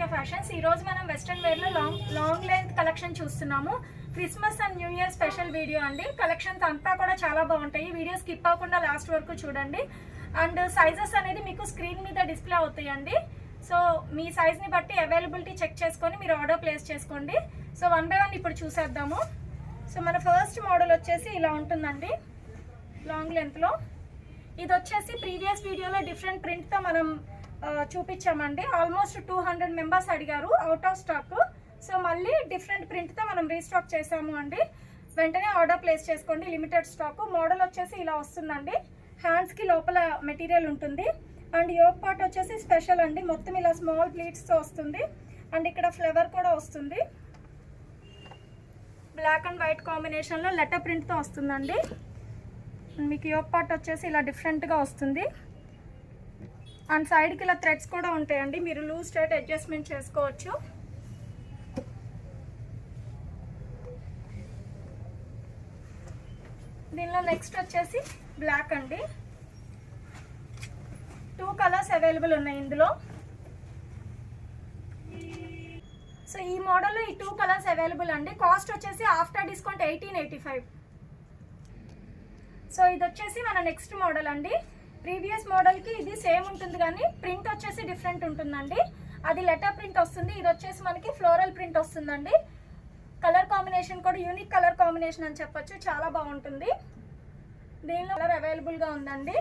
Soukhya fashions. ఈ రోజు మనం వెస్ట్రన్ వేర్ లో లాంగ్ లెంత్ కలెక్షన్ చూస్తున్నాము. Christmas and new year special video అండి. కలెక్షన్స్ అంతా కూడా చాలా బాగుంటాయి. వీడియో స్కిప్ అవ్వకుండా లాస్ట్ వరకు చూడండి. అండ్ సైజెస్ అనేది మీకు స్క్రీన్ మీద డిస్ప్లే అవుతాయండి. సో మీ సైజ్ ని బట్టి అవైలబిలిటీ చెక్ చేసుకొని మీరు ఆర్డర్ ప్లేస్ చేసుకోండి. సో 1 by 1 ఇప్పుడు చూసేద్దాము. సో మన ఫస్ట్ మోడల్ వచ్చేసి ఇలా ఉంటుందండి, లాంగ్ లెంత్ లో. ఇది వచ్చేసి ప్రీవియస్ వీడియోలో డిఫరెంట్ ప్రింట్ తో మనం చూపించామండి. ఆల్మోస్ట్ 200 మెంబర్స్ అడిగారు, అవుట్ ఆఫ్ స్టాక్. సో మళ్ళీ డిఫరెంట్ ప్రింట్ తో మనం రీస్టాక్ చేసాము అండి. వెంటనే ఆర్డర్ ప్లేస్ చేసుకోండి, లిమిటెడ్ స్టాక్. మోడల్ వచ్చేసి ఇలా వస్తుందండి. హ్యాండ్స్ కి లోపల మెటీరియల్ ఉంటుంది. అండ్ యోక్ పార్ట్ వచ్చేసి స్పెషల్ అండి, మొత్తం ఇలా స్మాల్ ప్లీట్స్ తో వస్తుంది. అండ్ ఇక్కడ ఫ్లవర్ కూడా వస్తుంది. బ్లాక్ అండ్ వైట్ కాంబినేషన్ లో లెటర్ ప్రింట్ తో వస్తుందండి. మీకు యోక్ పార్ట్ వచ్చేసి ఇలా డిఫరెంట్ గా వస్తుంది. అండ్ సైడ్ కి ఇలా థ్రెడ్స్ కూడా ఉంటాయండి, మీరు లూజ్ టైట్ అడ్జస్ట్మెంట్ చేసుకోవచ్చు. దీనిలో నెక్స్ట్ వచ్చేసి బ్లాక్ అండి. 2 కలర్స్ అవైలబుల్ ఉన్నాయి ఇందులో. సో ఈ మోడల్లో ఈ 2 కలర్స్ అవైలబుల్ అండి. కాస్ట్ వచ్చేసి ఆఫ్టర్ డిస్కౌంట్ 1885. సో ఇది వచ్చేసి మన నెక్స్ట్ మోడల్ అండి. ప్రీవియస్ మోడల్కి ఇది సేమ్ ఉంటుంది కానీ ప్రింట్ వచ్చేసి డిఫరెంట్ ఉంటుందండి. అది లెటర్ ప్రింట్ వస్తుంది, ఇది వచ్చేసి మనకి ఫ్లోరల్ ప్రింట్ వస్తుందండి. కలర్ కాంబినేషన్ కూడా యూనిక్ కలర్ కాంబినేషన్ అని చెప్పొచ్చు, చాలా బాగుంటుంది. దీనిలో కలర్ అవైలబుల్గా ఉందండి.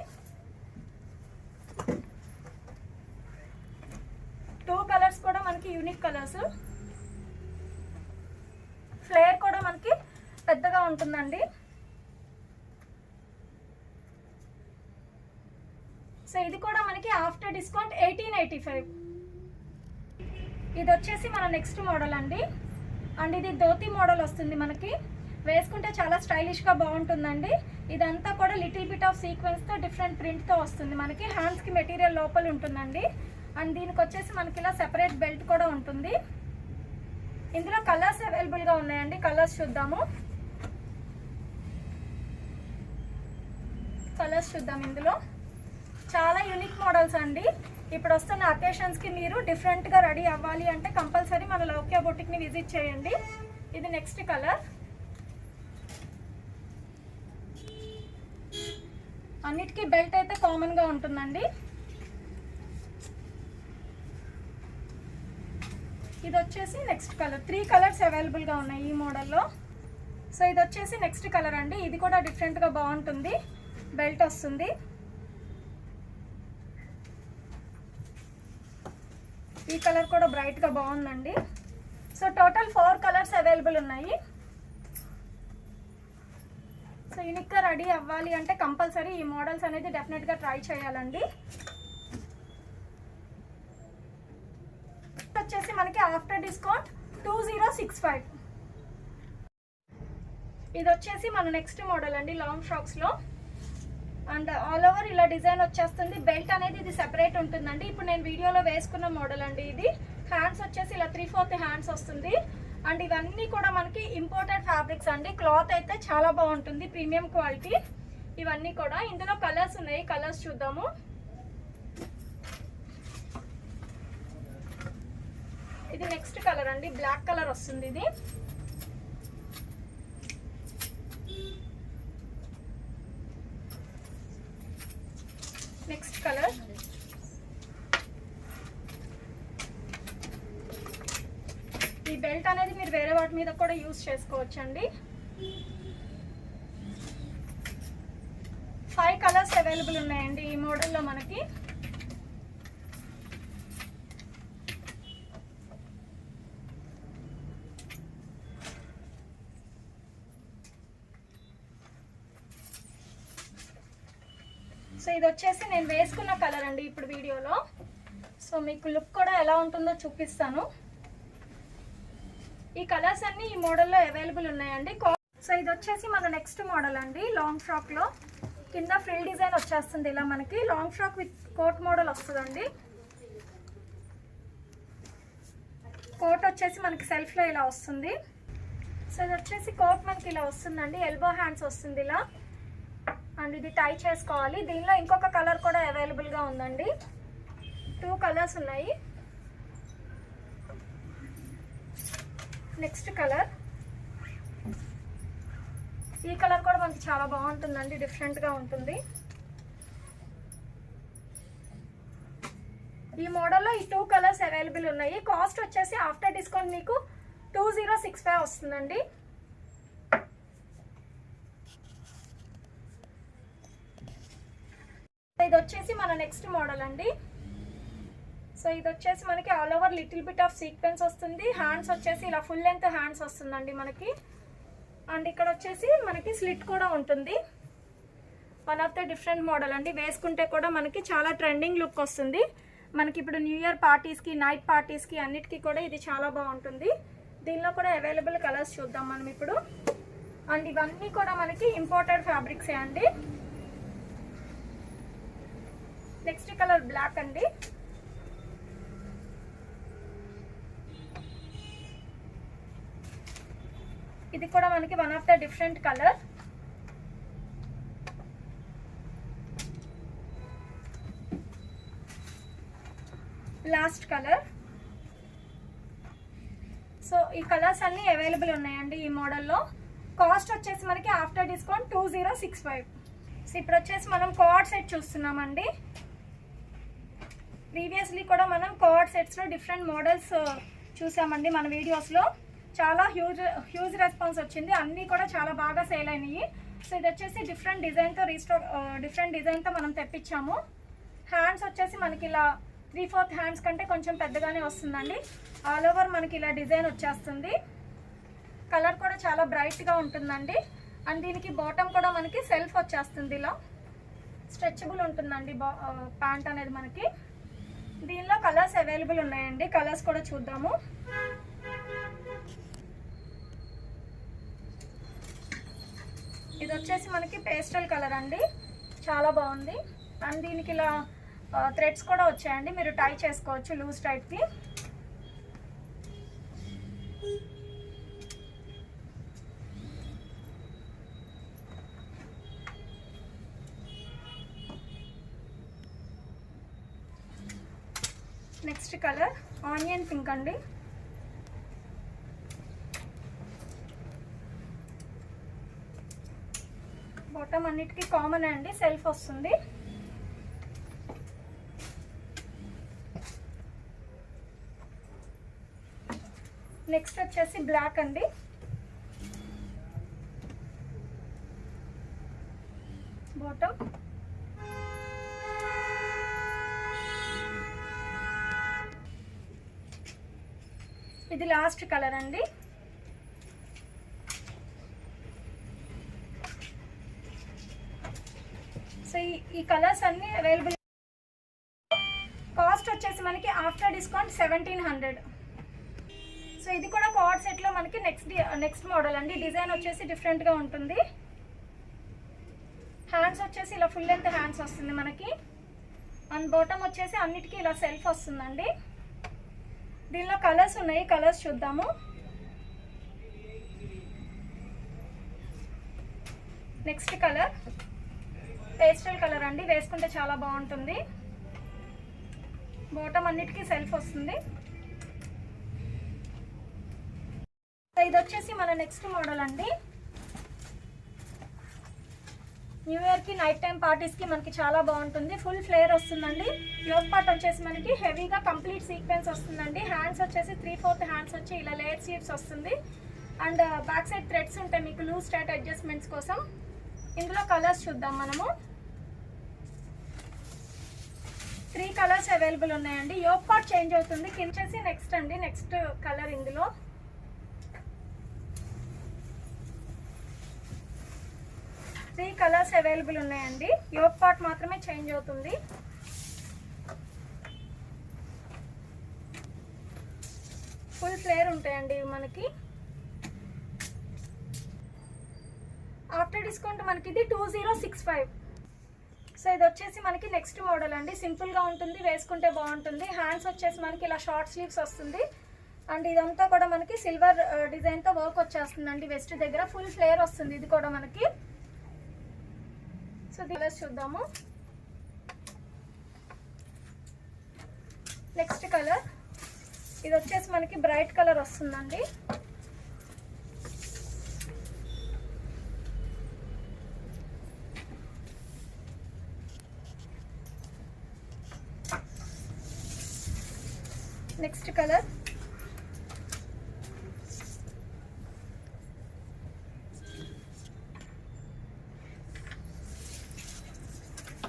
2 కలర్స్ కూడా మనకి యూనిక్ కలర్స్. ఫ్లేర్ కూడా మనకి పెద్దగా ఉంటుందండి. సో ఇది కూడా మనకి ఆఫ్టర్ డిస్కౌంట్ 1885. ఇది వచ్చేసి మన నెక్స్ట్ మోడల్ అండి. అండ్ ఇది ధోతి మోడల్ వస్తుంది మనకి. వేసుకుంటే చాలా స్టైలిష్గా బాగుంటుందండి. ఇదంతా కూడా లిటిల్ బిట్ ఆఫ్ సీక్వెన్స్తో డిఫరెంట్ ప్రింట్తో వస్తుంది మనకి. హ్యాండ్స్కి మెటీరియల్ లోపల ఉంటుందండి. అండ్ దీనికి వచ్చేసి మనకి ఇలా సెపరేట్ బెల్ట్ కూడా ఉంటుంది. ఇందులో కలర్స్ అవైలబుల్గా ఉన్నాయండి, కలర్స్ చూద్దాము. కలర్స్ చూద్దాం. ఇందులో చాలా యూనిక్ మోడల్స్ అండి. ఇప్పుడు వస్తున్న అకేషన్స్కి మీరు డిఫరెంట్గా రెడీ అవ్వాలి అంటే కంపల్సరీ మన లౌక్య బొటిక్ని విజిట్ చేయండి. ఇది నెక్స్ట్ కలర్. అన్నిటికీ బెల్ట్ అయితే కామన్గా ఉంటుందండి. ఇది వచ్చేసి నెక్స్ట్ కలర్. 3 కలర్స్ అవైలబుల్గా ఉన్నాయి ఈ మోడల్లో. సో ఇది వచ్చేసి నెక్స్ట్ కలర్ అండి. ఇది కూడా డిఫరెంట్గా బాగుంటుంది, బెల్ట్ వస్తుంది. ఈ కలర్ కూడా బ్రైట్గా బాగుందండి. సో టోటల్ 4 కలర్స్ అవైలబుల్ ఉన్నాయి. సో యూనిక్గా రెడీ అవ్వాలి అంటే కంపల్సరీ ఈ మోడల్స్ అనేది డెఫినెట్గా ట్రై చేయాలండి. వచ్చేసి మనకి ఆఫ్టర్ డిస్కౌంట్ 2065. ఇది వచ్చేసి మన నెక్స్ట్ మోడల్ అండి, లాంగ్ ఫ్రాక్స్లో. అండ్ ఆల్ ఓవర్ ఇలా డిజైన్ వచ్చేస్తుంది. బెల్ట్ అనేది ఇది సెపరేట్ ఉంటుందండి. ఇప్పుడు నేను వీడియోలో వేసుకున్న మోడల్ అండి ఇది. హ్యాండ్స్ వచ్చేసి ఇలా 3/4 హ్యాండ్స్ వస్తుంది. అండ్ ఇవన్నీ కూడా మనకి ఇంపోర్టెడ్ ఫ్యాబ్రిక్స్ అండి. క్లాత్ అయితే చాలా బాగుంటుంది, ప్రీమియం క్వాలిటీ. ఇవన్నీ కూడా ఇందులో కలర్స్ ఉన్నాయి, కలర్స్ చూద్దాము. ఇది నెక్స్ట్ కలర్ అండి, బ్లాక్ కలర్ వస్తుంది ఇది. Next colour. ఈ బెల్ట్ అనేది మీరు వేరే వాటి మీద కూడా యూజ్ చేసుకోవచ్చండి. 5 కలర్స్ అవైలబుల్ ఉన్నాయండి ఈ మోడల్లో మనకి. సో ఇది వచ్చేసి నేను వేసుకున్న కలర్ అండి ఇప్పుడు వీడియోలో. సో మీకు లుక్ కూడా ఎలా ఉంటుందో చూపిస్తాను. ఈ కలర్స్ అన్ని ఈ మోడల్లో అవైలబుల్ ఉన్నాయండి. సో ఇది వచ్చేసి మన నెక్స్ట్ మోడల్ అండి, లాంగ్ ఫ్రాక్లో. కింద ఫ్రిల్ డిజైన్ వచ్చేస్తుంది ఇలా మనకి. Long frock with coat model వస్తుందండి. కోట్ వచ్చేసి మనకి సెల్ఫ్లో ఇలా వస్తుంది. సో ఇది వచ్చేసి కోట్ మనకి ఇలా వస్తుందండి, ఎల్బో హ్యాండ్స్ వస్తుంది ఇలా. అండ్ ఇది టై చేసుకోవాలి. దీనిలో ఇంకొక కలర్ కూడా అవైలబుల్గా ఉందండి. 2 కలర్స్ ఉన్నాయి. నెక్స్ట్ కలర్, ఈ కలర్ కూడా మనకి చాలా బాగుంటుందండి, డిఫరెంట్గా ఉంటుంది. ఈ మోడల్లో ఈ 2 కలర్స్ అవైలబుల్ ఉన్నాయి. కాస్ట్ వచ్చేసి ఆఫ్టర్ డిస్కౌంట్ మీకు 2065 వస్తుందండి. ఇది వచ్చేసి మన నెక్స్ట్ మోడల్ అండి. సో ఇది వచ్చేసి మనకి all over little bit of sequence వస్తుంది. హ్యాండ్స్ వచ్చేసి ఇలా ఫుల్ లెంత్ హ్యాండ్స్ వస్తుందండి మనకి. అండ్ ఇక్కడ వచ్చేసి మనకి స్లిట్ కూడా ఉంటుంది. One of the different model అండి. వేసుకుంటే కూడా మనకి చాలా ట్రెండింగ్ లుక్ వస్తుంది. మనకి ఇప్పుడు న్యూ ఇయర్ పార్టీస్కి, నైట్ పార్టీస్కి అన్నిటికీ కూడా ఇది చాలా బాగుంటుంది. దీనిలో కూడా అవైలబుల్ కలర్స్ చూద్దాం మనం ఇప్పుడు. అండ్ ఇవన్నీ కూడా మనకి ఇంపోర్టెడ్ ఫ్యాబ్రిక్సే అండి. నెక్స్ట్ కలర్ బ్లాక్ అండి. ఇది కూడా మనకి one of the different colour. Last colour. So ఈ కలర్స్ అన్నీ అవైలబుల్ ఉన్నాయండి ఈ మోడల్లో. కాస్ట్ వచ్చేసి మనకి ఆఫ్టర్ డిస్కౌంట్ 2065. సో ఇప్పుడు వచ్చేసి మనం కార్డ్ సెట్ చూస్తున్నామండి. ప్రీవియస్లీ కూడా మనం కార్డ్ సెట్స్లో డిఫరెంట్ మోడల్స్ చూసామండి మన వీడియోస్లో. చాలా హ్యూజ్ రెస్పాన్స్ వచ్చింది. అన్నీ కూడా చాలా బాగా సేల్ అయినాయి. సో ఇది వచ్చేసి డిఫరెంట్ డిజైన్తో మనం తెప్పించాము. హ్యాండ్స్ వచ్చేసి మనకి ఇలా 3/4 హ్యాండ్స్ కంటే కొంచెం పెద్దగానే వస్తుందండి. ఆల్ ఓవర్ మనకి ఇలా డిజైన్ వచ్చేస్తుంది. కలర్ కూడా చాలా బ్రైట్గా ఉంటుందండి. అండ్ దీనికి బాటమ్ కూడా మనకి సెల్ఫ్ వచ్చేస్తుంది. ఇలా స్ట్రెచబుల్ ఉంటుందండి ప్యాంట్ అనేది మనకి. దీనిలో కలర్స్ అవైలబుల్ ఉన్నాయండి. కలర్స్ కూడా చూద్దాము. ఇది వచ్చేసి మనకి పేస్టల్ కలర్ అండి, చాలా బాగుంది. అండ్ దీనికి ఇలా థ్రెడ్స్ కూడా వచ్చాయండి, మీరు టై చేసుకోవచ్చు లూజ్ టైప్కి. నెక్స్ట్ కలర్ ఆనియన్ పింక్ అండి. బాటమ్ అన్నిటికీ కామన్ అండి, సెల్ఫ్ వస్తుంది. నెక్స్ట్ వచ్చేసి బ్లాక్ అండి. బాటమ్ ఇది లాస్ట్ కలర్ అండి. సో ఈ కలర్స్ అన్నీ అవైలబుల్. కాస్ట్ వచ్చేసి మనకి ఆఫ్టర్ డిస్కౌంట్ 1700. సో ఇది కూడా కార్డ్ సెట్లో మనకి నెక్స్ట్ మోడల్ అండి. డిజైన్ వచ్చేసి డిఫరెంట్గా ఉంటుంది. హ్యాండ్స్ వచ్చేసి ఇలా ఫుల్ లెంత్ హ్యాండ్స్ వస్తుంది మనకి. అండ్ బాటమ్ వచ్చేసి అన్నిటికీ ఇలా సెల్ఫ్ వస్తుందండి. దీనిలో కలర్స్ ఉన్నాయి, కలర్స్ చూద్దాము. నెక్స్ట్ కలర్ పేస్టల్ కలర్ అండి, వేసుకుంటే చాలా బాగుంటుంది. బాటమ్ అన్నిటికీ సెల్ఫ్ వస్తుంది. ఇది వచ్చేసి మన నెక్స్ట్ మోడల్ అండి. న్యూ ఇయర్కి నైట్ టైం పార్టీస్కి మనకి చాలా బాగుంటుంది. ఫుల్ ఫ్లేర్ వస్తుందండి. యోక్ పార్ట్ వచ్చేసి మనకి హెవీగా కంప్లీట్ సీక్వెన్స్ వస్తుందండి. హ్యాండ్స్ వచ్చేసి 3/4 హ్యాండ్స్ వచ్చి ఇలా లేయర్ స్లీవ్స్ వస్తుంది. అండ్ బ్యాక్ సైడ్ థ్రెడ్స్ ఉంటాయి మీకు లూజ్ టైట్ అడ్జస్ట్మెంట్స్ కోసం. ఇందులో కలర్స్ చూద్దాం మనము. 3 కలర్స్ అవైలబుల్ ఉన్నాయండి. యోక్ పార్ట్ చేంజ్ అవుతుంది. కింద వచ్చేసి నెక్స్ట్ అండి, నెక్స్ట్ కలర్. ఇందులో 3 కలర్స్ అవైలబుల్ ఉన్నాయండి. యోక్ పార్ట్ మాత్రమే చేంజ్ అవుతుంది. ఫుల్ ఫ్లేర్ ఉంటాయండి మనకి. ఆఫ్టర్ డిస్కౌంట్ మనకి ఇది 2065. సో ఇది వచ్చేసి మనకి నెక్స్ట్ మోడల్ అండి. సింపుల్గా ఉంటుంది, వేసుకుంటే బాగుంటుంది. హ్యాండ్స్ వచ్చేసి మనకి ఇలా షార్ట్ స్లీవ్స్ వస్తుంది. అండ్ ఇదంతా కూడా మనకి సిల్వర్ డిజైన్తో వర్క్ వచ్చేస్తుందండి. వెస్ట్ దగ్గర ఫుల్ ఫ్లేర్ వస్తుంది. ఇది కూడా మనకి. సో కలర్స్ చూద్దాము. నెక్స్ట్ కలర్ ఇది వచ్చేసి మనకి బ్రైట్ కలర్ వస్తుందండి. నెక్స్ట్ కలర్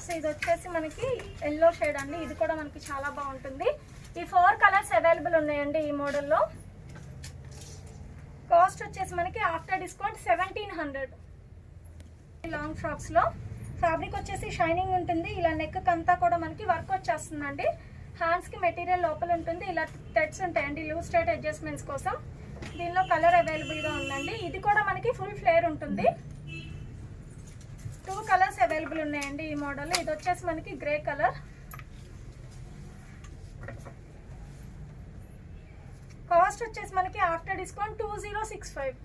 సో ఇది వచ్చేసి మనకి ఎల్లో షేడ్ అండి. ఇది కూడా మనకి చాలా బాగుంటుంది. ఈ 4 కలర్స్ అవైలబుల్ ఉన్నాయండి ఈ మోడల్లో. కాస్ట్ వచ్చేసి మనకి ఆఫ్టర్ డిస్కౌంట్ 1700. లాంగ్ ఫ్రాక్స్లో ఫ్యాబ్రిక్ వచ్చేసి షైనింగ్ ఉంటుంది. ఇలా నెక్ అంతా కూడా మనకి వర్క్ వచ్చేస్తుందండి. హ్యాండ్స్కి మెటీరియల్ లోపల ఉంటుంది. ఇలా థ్రెడ్స్ ఉంటాయండి లూజ్ స్ట్రైట్ అడ్జస్ట్మెంట్స్ కోసం. దీనిలో కలర్ అవైలబుల్గా ఉందండి. ఇది కూడా మనకి ఫుల్ ఫ్లేర్ ఉంటుంది. 2 కలర్స్ అవైలబుల్ ఉన్నాయండి ఈ మోడల్. ఇది వచ్చేసి మనకి గ్రే కలర్. కాస్ట్ వచ్చేసి మనకి ఆఫ్టర్ డిస్కౌంట్ 2065.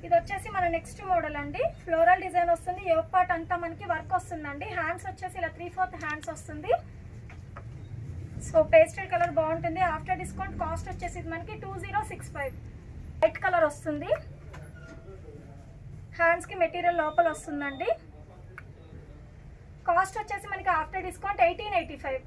ఇది వచ్చేసి మన నెక్స్ట్ మోడల్ అండి. ఫ్లోరల్ డిజైన్ వస్తుంది. యోక్ పార్ట్ అంతా మనకి వర్క్ వస్తుందండి. హ్యాండ్స్ వచ్చేసి ఇలా 3/4 హ్యాండ్స్ వస్తుంది. సో పేస్టల్ కలర్ బాగుంటుంది. ఆఫ్టర్ డిస్కౌంట్ కాస్ట్ వచ్చేసి మనకి 2065. వైట్ కలర్ వస్తుంది. హ్యాండ్స్కి మెటీరియల్ లోపల వస్తుందండి. కాస్ట్ వచ్చేసి మనకి ఆఫ్టర్ డిస్కౌంట్ 1885.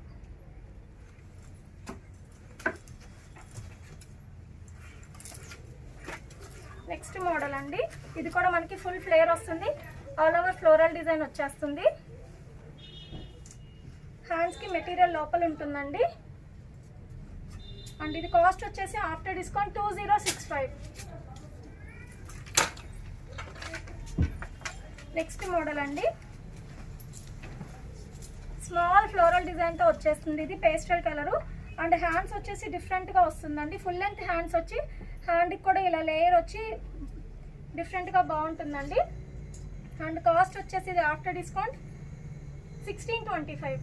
నెక్స్ట్ మోడల్ అండి. ఇది కూడా మనకి ఫుల్ ఫ్లేర్ వస్తుంది. ఆల్ ఓవర్ ఫ్లోరల్ డిజైన్ వచ్చేస్తుంది. హ్యాండ్స్కి మెటీరియల్ లోపల ఉంటుందండి. అండ్ ఇది కాస్ట్ వచ్చేసి ఆఫ్టర్ డిస్కౌంట్ 2065. నెక్స్ట్ మోడల్ అండి. స్మాల్ ఫ్లోరల్ డిజైన్తో వచ్చేస్తుంది. ఇది పేస్టల్ కలరు. అండ్ హ్యాండ్స్ వచ్చేసి డిఫరెంట్గా వస్తుందండి. ఫుల్ లెంత్ హ్యాండ్స్ వచ్చి హ్యాండ్కి కూడా ఇలా లేయర్ వచ్చి డిఫరెంట్గా బాగుంటుందండి. అండ్ కాస్ట్ వచ్చేసి ఇది ఆఫ్టర్ డిస్కౌంట్ 1625.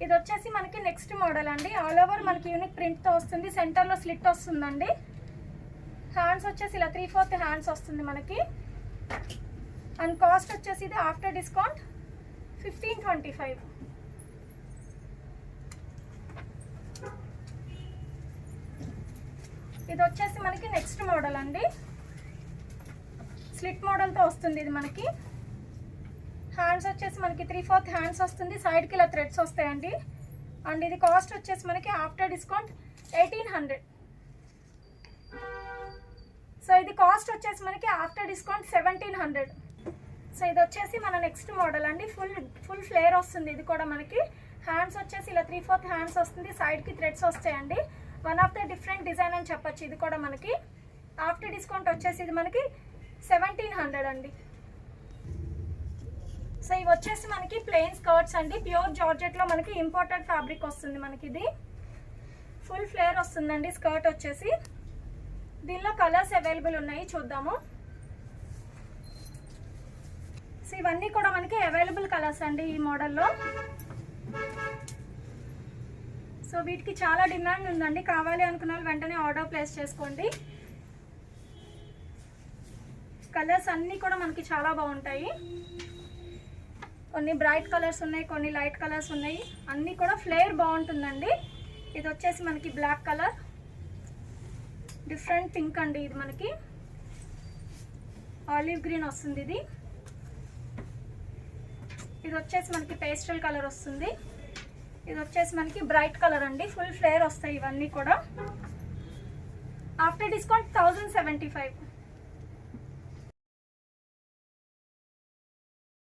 ఇది వచ్చేసి మనకి నెక్స్ట్ మోడల్ అండి. ఆల్ ఓవర్ మనకి యూనిక్ ప్రింట్తో వస్తుంది. సెంటర్లో స్లిట్ వస్తుందండి. హ్యాండ్స్ వచ్చేసి ఇలా 3/4 హ్యాండ్స్ వస్తుంది మనకి. అండ్ కాస్ట్ వచ్చేసి ఇది ఆఫ్టర్ డిస్కౌంట్ 1525. ఇది వచ్చేసి మనకి నెక్స్ట్ మోడల్ అండి. స్లిట్ మోడల్తో వస్తుంది ఇది మనకి. హ్యాండ్స్ వచ్చేసి మనకి 3/4 హ్యాండ్స్ వస్తుంది. సైడ్కి ఇలా థ్రెడ్స్ వస్తాయండి. అండ్ ఇది కాస్ట్ వచ్చేసి మనకి ఆఫ్టర్ డిస్కౌంట్ 1800. సో ఇది కాస్ట్ వచ్చేసి మనకి ఆఫ్టర్ డిస్కౌంట్ 1700. సో ఇది వచ్చేసి మన నెక్స్ట్ మోడల్ అండి. ఫుల్ ఫ్లేర్ వస్తుంది. ఇది కూడా మనకి హ్యాండ్స్ వచ్చేసి ఇలా 3/4 హ్యాండ్స్ వస్తుంది. సైడ్కి థ్రెడ్స్ వస్తాయండి. One of the different design అని చెప్పొచ్చు. ఇది కూడా మనకి ఆఫ్టర్ డిస్కౌంట్ వచ్చేసి ఇది మనకి 1700 అండి. సో ఇవి వచ్చేసి మనకి ప్లెయిన్ స్కర్ట్స్ అండి. ప్యూర్ జార్జెట్లో మనకి ఇంపోర్టెడ్ ఫ్యాబ్రిక్ వస్తుంది మనకి. ఇది ఫుల్ ఫ్లేర్ వస్తుందండి స్కర్ట్ వచ్చేసి. దీనిలో కలర్స్ అవైలబుల్ ఉన్నాయి, చూద్దాము. సో ఇవన్నీ కూడా మనకి అవైలబుల్ కలర్స్ అండి ఈ మోడల్లో. సో వీటికి చాలా డిమాండ్ ఉందండి. కావాలి అనుకున్న వాళ్ళు వెంటనే ఆర్డర్ ప్లేస్ చేసుకోండి. కలర్స్ అన్నీ కూడా మనకి చాలా బాగుంటాయి. కొన్ని బ్రైట్ కలర్స్ ఉన్నాయి, కొన్ని లైట్ కలర్స్ ఉన్నాయి. అన్నీ కూడా ఫ్లేర్ బాగుంటుందండి. ఇది వచ్చేసి మనకి బ్లాక్ కలర్, డిఫరెంట్ పింక్ అండి. ఇది మనకి ఆలివ్ గ్రీన్ వస్తుంది. ఇది వచ్చేసి మనకి పేస్టల్ కలర్ వస్తుంది. ఇది వచ్చేసి మనకి బ్రైట్ కలర్ అండి. ఫుల్ ఫ్లేర్ వస్తాయి ఇవన్నీ కూడా. After discount 1075.